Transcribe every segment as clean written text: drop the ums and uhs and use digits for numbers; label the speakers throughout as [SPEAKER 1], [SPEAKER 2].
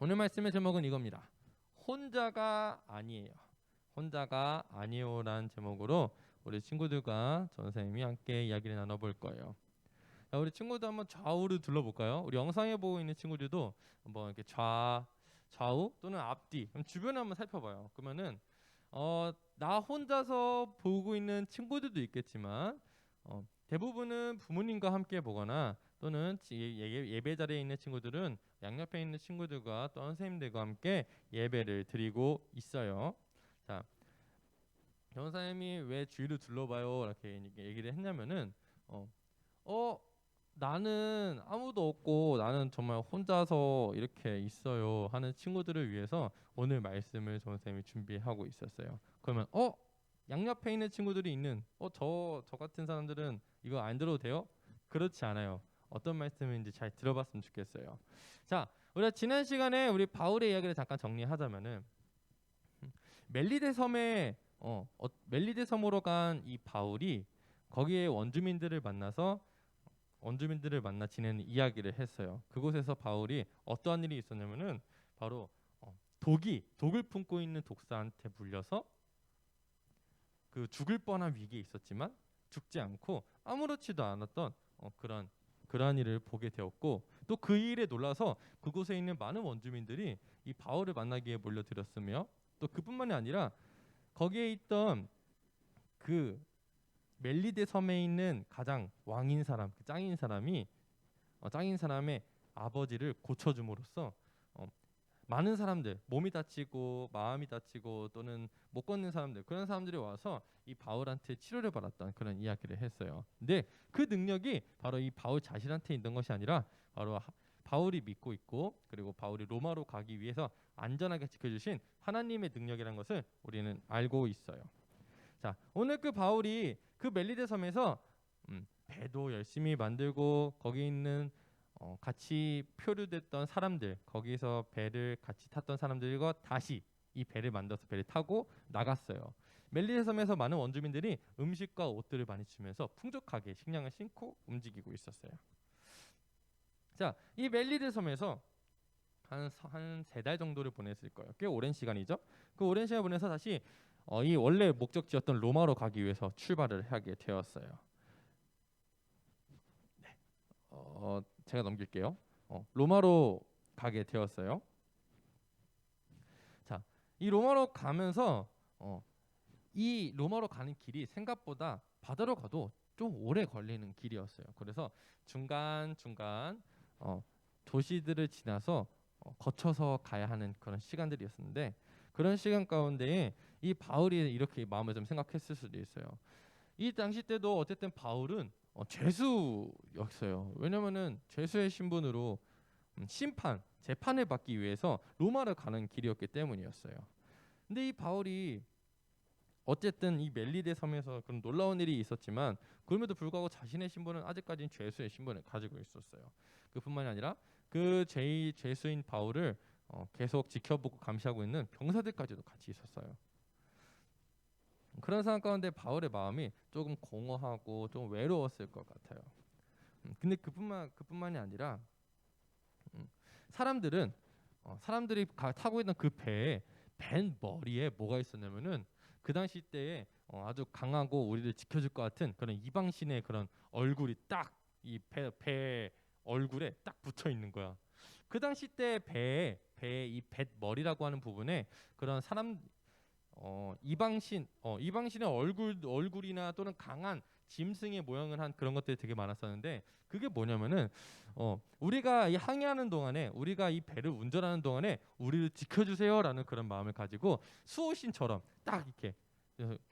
[SPEAKER 1] 오늘 말씀의 제목은 이겁니다. 혼자가 아니에요. 혼자가 아니에요라는 제목으로 우리 친구들과 전 선생님이 함께 이야기를 나눠볼 거예요. 자, 우리 친구들 한번 좌우를 둘러볼까요? 우리 영상에 보고 있는 친구들도 한번 이렇게 좌우 또는 앞뒤 주변을 한번 살펴봐요. 그러면은 나 혼자서 보고 있는 친구들도 있겠지만 대부분은 부모님과 함께 보거나 또는 예배 자리에 있는 친구들은 양옆에 있는 친구들과 또 선생님들과 함께 예배를 드리고 있어요. 자, 변호사님이 왜 주위를 둘러봐요 이렇게 얘기를 했냐면은 나는 아무도 없고 나는 정말 혼자서 이렇게 있어요 하는 친구들을 위해서 오늘 말씀을 선생님이 준비하고 있었어요. 그러면 양옆에 있는 친구들이 있는 저 같은 사람들은 이거 안 들어도 돼요? 그렇지 않아요. 어떤 말씀인지 잘 들어봤으면 좋겠어요. 자, 우리가 지난 시간에 우리 바울의 이야기를 잠깐 정리하자면은 멜리데 섬에 멜리데 섬으로 간 이 바울이 거기에 원주민들을 만나 지내는 이야기를 했어요. 그곳에서 바울이 어떠한 일이 있었냐면은 바로 독을 품고 있는 독사한테 물려서 그 죽을 뻔한 위기에 있었지만 죽지 않고 아무렇지도 않았던 그러한 일을 보게 되었고, 또 그 일에 놀라서 그곳에 있는 많은 원주민들이 이 바울을 만나기 위해 몰려들었으며, 또 그뿐만이 아니라 거기에 있던 그 멜리데 섬에 있는 가장 왕인 사람, 그 짱인 사람의 아버지를 고쳐줌으로써 많은 사람들, 몸이 다치고 마음이 다치고 또는 못 걷는 사람들, 그런 사람들이 와서 이 바울한테 치료를 받았던 그런 이야기를 했어요. 근데 그 능력이 바로 이 바울 자신한테 있는 것이 아니라 바로 바울이 믿고 있고, 그리고 바울이 로마로 가기 위해서 안전하게 지켜주신 하나님의 능력이라는 것을 우리는 알고 있어요. 자, 오늘 그 바울이 그 멜리데 섬에서 배도 열심히 만들고 거기 있는 같이 표류됐던 사람들, 거기서 배를 같이 탔던 사람들과 다시 이 배를 만들어서 배를 타고 나갔어요. 멜리데 섬에서 많은 원주민들이 음식과 옷들을 많이 주면서 풍족하게 식량을 싣고 움직이고 있었어요. 자, 이 멜리데 섬에서 한 3달 정도를 보냈을 거예요. 꽤 오랜 시간이죠. 그 오랜 시간 보내서 다시 이 원래 목적지였던 로마로 가기 위해서 출발을 하게 되었어요. 네. 제가 넘길게요. 로마로 가게 되었어요. 자, 이 로마로 가면서 이 로마로 가는 길이 생각보다 바다로 가도 좀 오래 걸리는 길이었어요. 그래서 중간중간 도시들을 지나서 거쳐서 가야 하는 그런 시간들이었는데, 그런 시간 가운데에 이 바울이 이렇게 마음을 좀 생각했을 수도 있어요. 이 당시 때도 어쨌든 바울은 죄수였어요. 왜냐면은 죄수의 신분으로 재판을 받기 위해서 로마를 가는 길이었기 때문이었어요. 근데 이 바울이 어쨌든 이 멜리데 섬에서 그런 놀라운 일이 있었지만 그럼에도 불구하고 자신의 신분은 아직까지는 죄수의 신분을 가지고 있었어요. 그뿐만이 아니라 그 죄수인 바울을 계속 지켜보고 감시하고 있는 병사들까지도 같이 있었어요. 그런 상황 가운데 바울의 마음이 조금 공허하고 좀 외로웠을 것 같아요. 근데 그뿐만이 아니라 사람들이 타고 있는 그 배에 벤 머리에 뭐가 있었냐면은 그 당시 때에 아주 강하고 우리를 지켜줄 것 같은 그런 이방신의 그런 얼굴이 딱 이 배 얼굴에 딱 붙어 있는 거야. 그 당시 때 배에 이 뱃 머리라고 하는 부분에 그런 이방신의 얼굴이나 또는 강한 짐승의 모양을 한 그런 것들이 되게 많았었는데, 그게 뭐냐면은 우리가 이 항해하는 동안에, 우리가 이 배를 운전하는 동안에 우리를 지켜주세요라는 그런 마음을 가지고 수호신처럼 딱 이렇게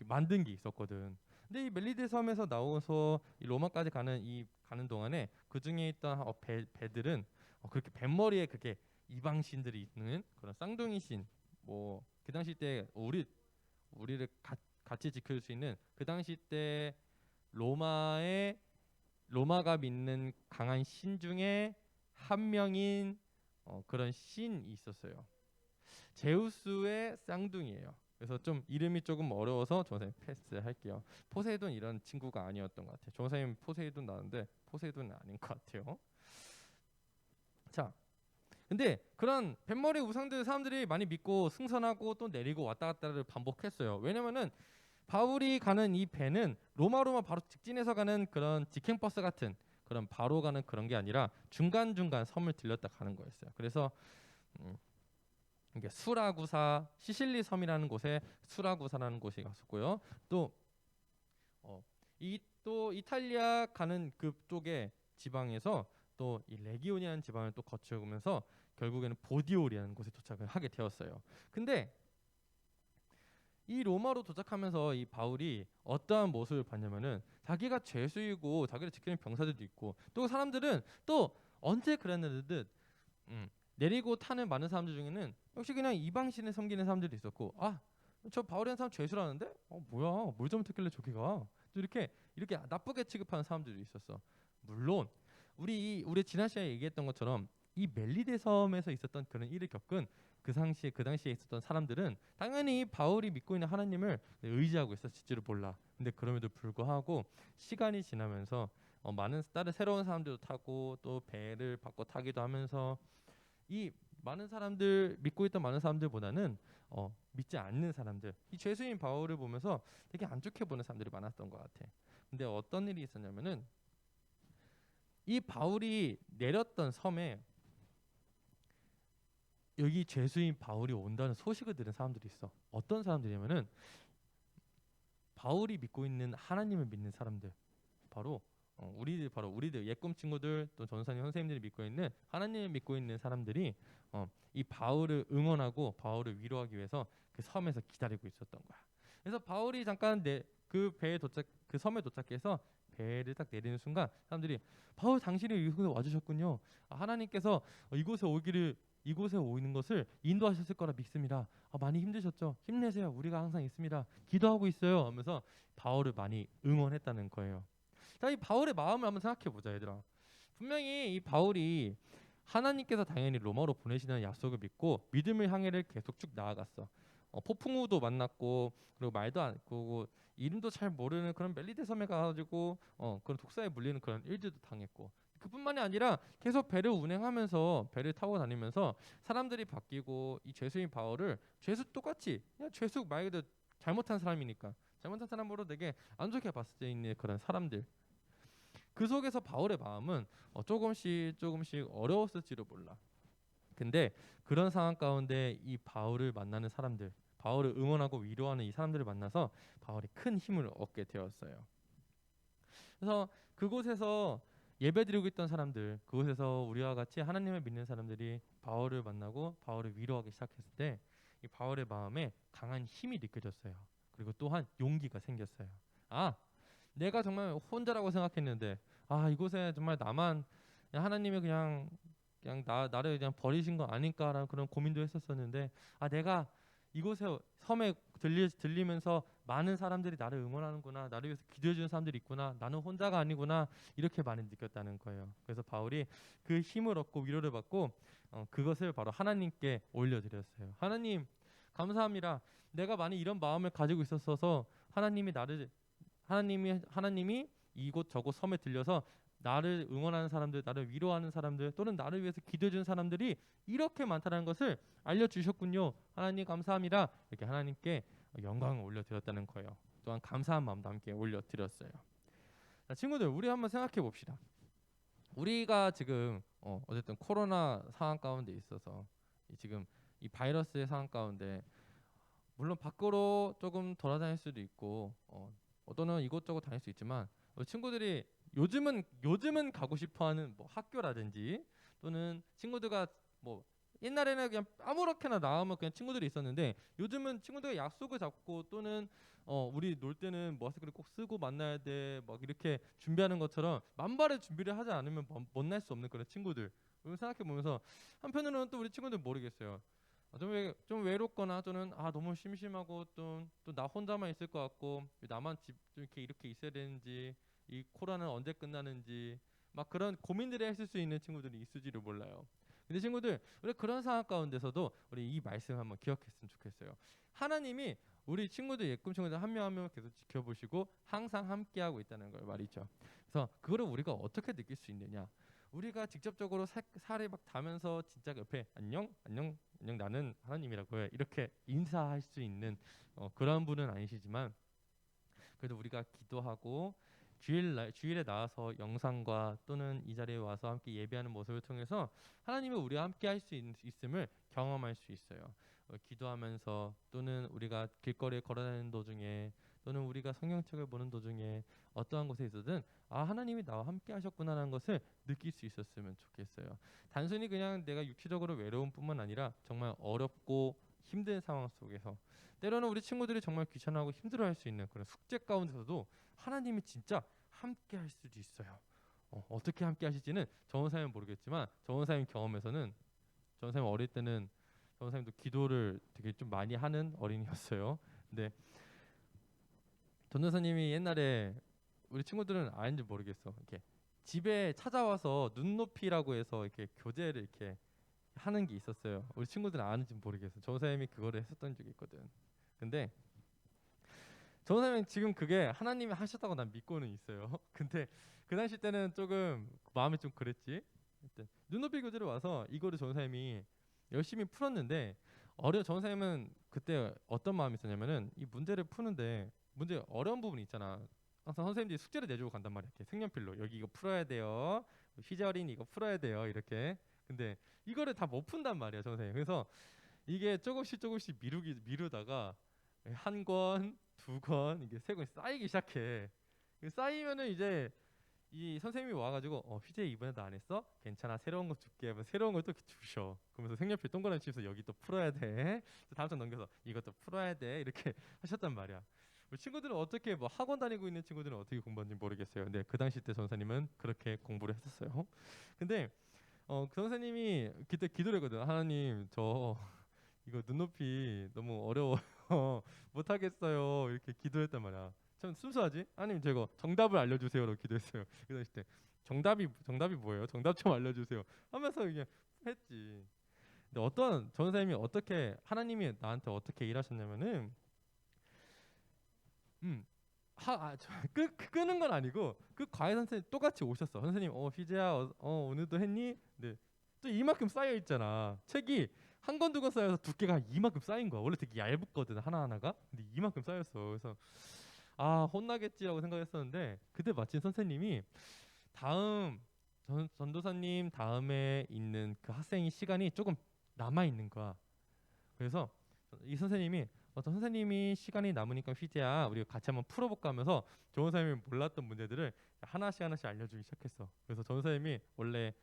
[SPEAKER 1] 만든 게 있었거든. 근데 이 멜리데 섬에서 나와서 이 로마까지 가는 동안에 그 중에 있던 배들은 그렇게 뱃머리에 그렇게 이방신들이 있는 그런 쌍둥이 신, 뭐 그 당시 때 우리를 같이 지킬 수 있는 그 당시 때 로마가 믿는 강한 신 중에 한 명인 그런 신이 있었어요. 제우스의 쌍둥이에요. 그래서 좀 이름이 조금 어려워서 조선님 패스할게요. 포세이돈 이런 친구가 아니었던 것 같아요. 조선님 포세이돈 나는데 포세이돈은 아닌 것 같아요. 자, 근데 그런 뱃머리 우상들 사람들이 많이 믿고 승선하고 또 내리고 왔다 갔다를 반복했어요. 왜냐면은 바울이 가는 이 배는 로마로만 바로 직진해서 가는 그런 직행버스 같은 그런 바로 가는 그런 게 아니라 중간중간 섬을 들렸다 가는 거였어요. 그래서 음, 이게 수라구사 시실리 섬이라는 곳에 수라구사라는 곳이 갔었고요. 또 이 또 이탈리아 가는 그쪽에 지방에서 또 이 레기오니아는 지방을 또 거쳐오면서 결국에는 보디올이라는 곳에 도착을 하게 되었어요. 근데 이 로마로 도착하면서 이 바울이 어떠한 모습을 봤냐면은 자기가 죄수이고 자기를 지키는 병사들도 있고 또 사람들은 또 언제 그랬는 듯 내리고 타는 많은 사람들 중에는 역시 그냥 이방신을 섬기는 사람들도 있었고 아 저 바울이라는 사람 죄수라는데 뭐야 뭘 잘못했길래 저기 가 또 이렇게 나쁘게 취급하는 사람들도 있었어. 물론 우리 지난 시간에 얘기했던 것처럼 이 멜리데 섬에서 있었던 그런 일을 겪은 그 당시에 있었던 사람들은 당연히 바울이 믿고 있는 하나님을 의지하고 있었을지를 몰라. 근데 그럼에도 불구하고 시간이 지나면서 많은 다른 새로운 사람들도 타고 또 배를 바꿔 타기도 하면서 이 많은 사람들 믿고 있던 많은 사람들보다는 믿지 않는 사람들 이 죄수인 바울을 보면서 되게 안 좋게 보는 사람들이 많았던 것 같아. 근데 어떤 일이 있었냐면은 이 바울이 내렸던 섬에 여기 죄수인 바울이 온다는 소식을 들은 사람들이 있어. 어떤 사람들이냐면은 바울이 믿고 있는 하나님을 믿는 사람들, 바로 우리들 예꿈 친구들 또 전사님 선생님들이 믿고 있는 하나님을 믿고 있는 사람들이 이 바울을 응원하고 바울을 위로하기 위해서 그 섬에서 기다리고 있었던 거야. 그래서 바울이 잠깐 그 섬에 도착해서 배를 딱 내리는 순간 사람들이 바울 당신이 이곳에 와주셨군요. 하나님께서 이곳에 오는 것을 인도하셨을 거라 믿습니다. 많이 힘드셨죠? 힘내세요. 우리가 항상 있습니다. 기도하고 있어요. 하면서 바울을 많이 응원했다는 거예요. 자, 이 바울의 마음을 한번 생각해 보자, 얘들아. 분명히 이 바울이 하나님께서 당연히 로마로 보내시는 약속을 믿고 믿음을 향해를 계속 쭉 나아갔어. 포풍우도 만났고 그리고 말도 안 그고 이름도 잘 모르는 그런 멜리데 섬에 가가지고 그런 독사에 물리는 그런 일들도 당했고 그뿐만이 아니라 계속 배를 운행하면서 배를 타고 다니면서 사람들이 바뀌고 이 죄수인 바울을 죄수 똑같이 그냥 죄수 말 그대로 잘못한 사람이니까 잘못한 사람으로 되게 안 좋게 봤을 때 있는 그런 사람들 그 속에서 바울의 마음은 조금씩 어려웠을지도 몰라. 근데 그런 상황 가운데 이 바울을 만나는 사람들, 바울을 응원하고 위로하는 이 사람들을 만나서 바울이 큰 힘을 얻게 되었어요. 그래서 그곳에서 예배드리고 있던 사람들, 그곳에서 우리와 같이 하나님을 믿는 사람들이 바울을 만나고 바울을 위로하기 시작했을 때 이 바울의 마음에 강한 힘이 느껴졌어요. 그리고 또한 용기가 생겼어요. 내가 정말 혼자라고 생각했는데 이곳에 정말 나만 하나님이 그냥 나를 그냥 버리신 거 아닐까라는 그런 고민도 했었었는데 내가 이곳에 섬에 들리면서 많은 사람들이 나를 응원하는구나, 나를 위해서 기도해 주는 사람들이 있구나, 나는 혼자가 아니구나 이렇게 많이 느꼈다는 거예요. 그래서 바울이 그 힘을 얻고 위로를 받고 그것을 바로 하나님께 올려드렸어요. 하나님 감사합니다. 내가 많이 이런 마음을 가지고 있었어서 하나님이 이곳 저곳 섬에 들려서 나를 응원하는 사람들, 나를 위로하는 사람들 또는 나를 위해서 기도해 주는 사람들이 이렇게 많다는 것을 알려주셨군요. 하나님 감사합니다. 이렇게 하나님께 영광을 올려드렸다는 거예요. 또한 감사한 마음도 함께 올려드렸어요. 자, 친구들 우리 한번 생각해 봅시다. 우리가 지금 어쨌든 코로나 상황 가운데 있어서 지금 이 바이러스의 상황 가운데 물론 밖으로 조금 돌아다닐 수도 있고 또는 이곳저곳 다닐 수 있지만 친구들이 요즘은 가고 싶어하는 뭐 학교라든지 또는 친구들과 뭐 옛날에는 그냥 아무렇게나 나오면 그냥 친구들이 있었는데 요즘은 친구들과 약속을 잡고 또는 우리 놀 때는 마스크를 꼭 쓰고 만나야 돼 막 이렇게 준비하는 것처럼 만발의 준비를 하지 않으면 만날 수 없는 그런 친구들 생각해 보면서 한편으로는 또 우리 친구들 모르겠어요. 좀 외롭거나 또는 너무 심심하고 또 나 혼자만 있을 것 같고 나만 집 이렇게 있어야 되는지 이 코로나는 언제 끝나는지 막 그런 고민들을 했을 수 있는 친구들이 있을지도 몰라요. 근데 친구들 우리 그런 상황 가운데서도 우리 이 말씀 한번 기억했으면 좋겠어요. 하나님이 우리 친구들 예꿈 친구들 한 명 한 명 계속 지켜보시고 항상 함께하고 있다는 걸 말이죠. 그래서 그거를 우리가 어떻게 느낄 수 있느냐? 우리가 직접적으로 살에 막 닿으면서 진짜 옆에 안녕 안녕 안녕 나는 하나님이라고 해 이렇게 인사할 수 있는 그런 분은 아니시지만 그래도 우리가 기도하고 주일에 나와서 영상과 또는 이 자리에 와서 함께 예배하는 모습을 통해서 하나님이 우리와 함께 할 수 있음을 경험할 수 있어요. 기도하면서 또는 우리가 길거리에 걸어다니는 도중에 또는 우리가 성경책을 보는 도중에 어떠한 곳에 있어든 하나님이 나와 함께 하셨구나라는 것을 느낄 수 있었으면 좋겠어요. 단순히 그냥 내가 육체적으로 외로운 뿐만 아니라 정말 어렵고 힘든 상황 속에서 때로는 우리 친구들이 정말 귀찮아하고 힘들어할 수 있는 그런 숙제 가운데서도 하나님이 진짜 함께 할 수도 있어요. 어떻게 함께 하실지는 저 원사님은 모르겠지만 저 원사님 경험에서는 저 원사님 어릴 때는 저 원사님도 기도를 되게 좀 많이 하는 어린이였어요. 근데 전도사님이 옛날에 우리 친구들은 아는지 모르겠어. 이렇게 집에 찾아와서 눈높이라고 해서 이렇게 교제를 이렇게 하는 게 있었어요. 우리 친구들은 아는지 모르겠어. 전도사님이 그거를 했었던 적이 있거든. 근데 전도사님 지금 그게 하나님이 하셨다고 난 믿고는 있어요. 근데 그 당시 때는 조금 마음이 좀 그랬지. 일단 눈높이 교재를 와서 이거를 전도사님이 열심히 풀었는데 전도사님은 그때 어떤 마음이 있었냐면은 이 문제를 푸는데 문제 어려운 부분이 있잖아. 항상 선생님들이 숙제를 내주고 간단 말이야. 이렇게 색연필로 여기 이거 풀어야 돼요. 휘저린 이거 풀어야 돼요. 이렇게. 근데 이거를 다 못 푼단 말이야, 전도사님. 그래서 이게 조금씩 미루다가 한 권, 두 권, 이게 세 권 쌓이기 시작해. 쌓이면은 이제 이 선생님이 와가지고 휘재 이번에도 안 했어? 괜찮아 새로운 거 줄게 하면 새로운 걸 또 주셔. 그러면서 색연필 동그라미 치면서 여기 또 풀어야 돼. 다음 장 넘겨서 이것도 풀어야 돼. 이렇게 하셨단 말이야. 우리 친구들은 어떻게 뭐 학원 다니고 있는 친구들은 어떻게 공부하는지 모르겠어요. 근데 그 당시 때 전사님은 그렇게 공부를 했었어요. 근데 그 선생님이 그때 기도를 했거든. 하나님 저 이거 눈높이 너무 어려워요. 못하겠어요. 이렇게 기도했단 말이야. 참 순수하지? 아니면 제가 정답을 알려주세요로 기도했어요. 그 당시 때 정답이 뭐예요? 정답 좀 알려주세요. 하면서 이게 했지. 근데 어떤 전사님이 어떻게 하나님이 나한테 어떻게 일하셨냐면은 음. 끄는 건 아니고 그 과외 선생님 똑같이 오셨어. 선생님, 휘재야, 오늘도 했니? 네. 또 이만큼 쌓여 있잖아. 책이 한 권 두 권 쌓여서 두께가 이만큼 쌓인 거야. 원래 되게 얇거든 하나 하나가. 근데 이만큼 쌓였어. 그래서 혼나겠지라고 생각했었는데 그때 마침 선생님이 다음 전도사님 다음에 있는 그 학생이 시간이 조금 남아 있는 거야. 그래서 이 선생님이 어떤 선생님이 시간이 남으니까 휘재야 우리가 같이 한번 풀어볼까 하면서 조 선생님이 몰랐던 문제들을 하나씩 알려주기 시작했어. 그래서 조 선생님이 원래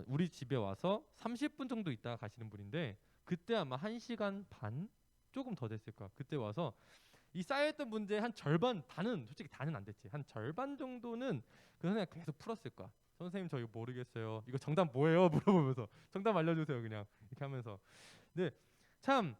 [SPEAKER 1] 우리 집에 와서 30분 정도 있다가 가시는 분인데 그때 아마 1시간 반 조금 더 됐을 거야. 그때 와서 이 쌓여있던 문제 한 절반 솔직히 다는 안 됐지. 한 절반 정도는 그 선생님 계속 풀었을 거야. 선생님 저 이거 모르겠어요. 이거 정답 뭐예요? 물어보면서 정답 알려주세요. 그냥 이렇게 하면서. 근데 참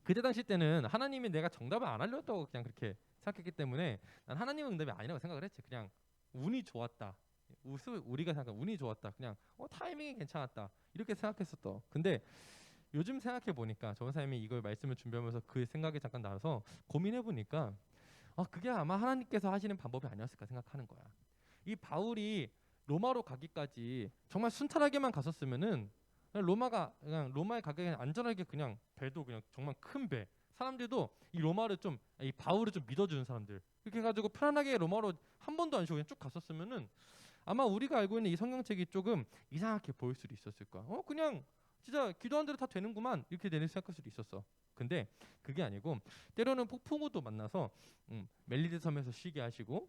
[SPEAKER 1] 그때 당시 때는 하나님이 내가 정답을 안 알려줬다고 그냥 그렇게 생각했기 때문에 난 하나님은 응답이 아니라고 생각을 했지. 그냥 운이 좋았다. 우리가 생각한 운이 좋았다. 그냥 타이밍이 괜찮았다. 이렇게 생각했었어. 근데 요즘 생각해 보니까 정 선생님이 이걸 말씀을 준비하면서 그 생각이 잠깐 나서 고민해 보니까 그게 아마 하나님께서 하시는 방법이 아니었을까 생각하는 거야. 이 바울이 로마로 가기까지 정말 순탄하게만 갔었으면은 그냥 로마에 가기 그냥 안전하게 그냥 배도 그냥 정말 큰 배. 사람들도 이 로마를 좀 이 바울을 좀 믿어주는 사람들 이렇게 해가지고 편안하게 로마로 한 번도 안 쉬고 그냥 쭉 갔었으면은 아마 우리가 알고 있는 이 성경책이 조금 이상하게 보일 수도 있었을 거야. 그냥 진짜 기도한 대로 다 되는구만 이렇게 생각할 수도 있었어. 근데 그게 아니고 때로는 폭풍우도 만나서 멜리데 섬에서 쉬게 하시고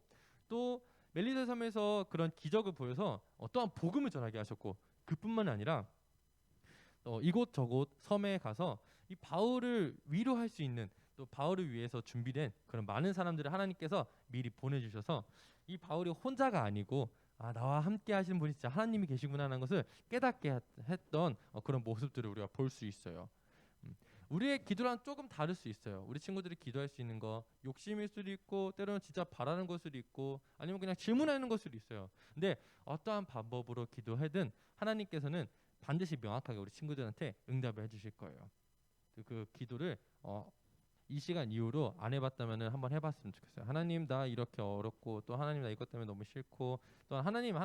[SPEAKER 1] 또 멜리데 섬에서 그런 기적을 보여서 또한 복음을 전하게 하셨고 그뿐만 아니라 이곳저곳 섬에 가서 이 바울을 위로할 수 있는 또 바울을 위해서 준비된 그런 많은 사람들을 하나님께서 미리 보내주셔서 이 바울이 혼자가 아니고 나와 함께 하시는 분이 진짜 하나님이 계시구나라는 것을 깨닫게 했던 그런 모습들을 우리가 볼 수 있어요. 우리의 기도랑 조금 다를 수 있어요. 우리 친구들이 기도할 수 있는 거 욕심일 수도 있고 때로는 진짜 바라는 걸 수도 있고 아니면 그냥 질문하는 걸 수도 있어요. 근데 어떠한 방법으로 기도하든 하나님께서는 반드시 명확하게 우리 친구들한테 응답을 해주실 거예요. 그 기도를 이 시간 이후로 안 해봤다면 한번 해봤으면 좋겠어요. 하나님 나 이렇게 어렵고 또 하나님 나 이것 때문에 너무 싫고 또 하나님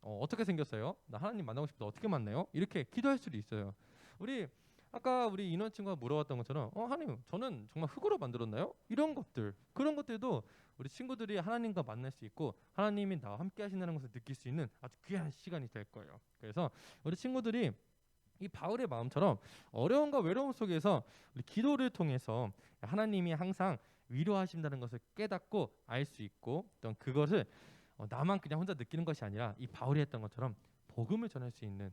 [SPEAKER 1] 어떻게 생겼어요? 나 하나님 만나고 싶다. 어떻게 만나요? 이렇게 기도할 수도 있어요. 우리 아까 우리 인원 친구가 물어봤던 것처럼 하나님 저는 정말 흙으로 만들었나요? 이런 것들 그런 것들도 우리 친구들이 하나님과 만날 수 있고 하나님이 나와 함께 하신다는 것을 느낄 수 있는 아주 귀한 시간이 될 거예요. 그래서 우리 친구들이 이 바울의 마음처럼 어려움과 외로움 속에서 우리 기도를 통해서 하나님이 항상 위로하신다는 것을 깨닫고 알 수 있고 또 그것을 나만 그냥 혼자 느끼는 것이 아니라 이 바울이 했던 것처럼 복음을 전할 수 있는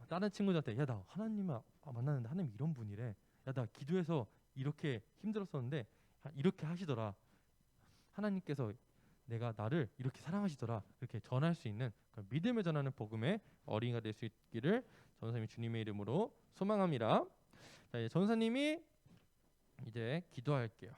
[SPEAKER 1] 다른 친구들한테 야 나 하나님을 만나는데 하나님 이런 분이래. 야 나 기도해서 이렇게 힘들었었는데 이렇게 하시더라. 하나님께서 내가 나를 이렇게 사랑하시더라. 이렇게 전할 수 있는 믿음을 전하는 복음의 어린이가 될 수 있기를 전사님이 주님의 이름으로 소망합니다. 자, 이제 전사님이 이제 기도할게요.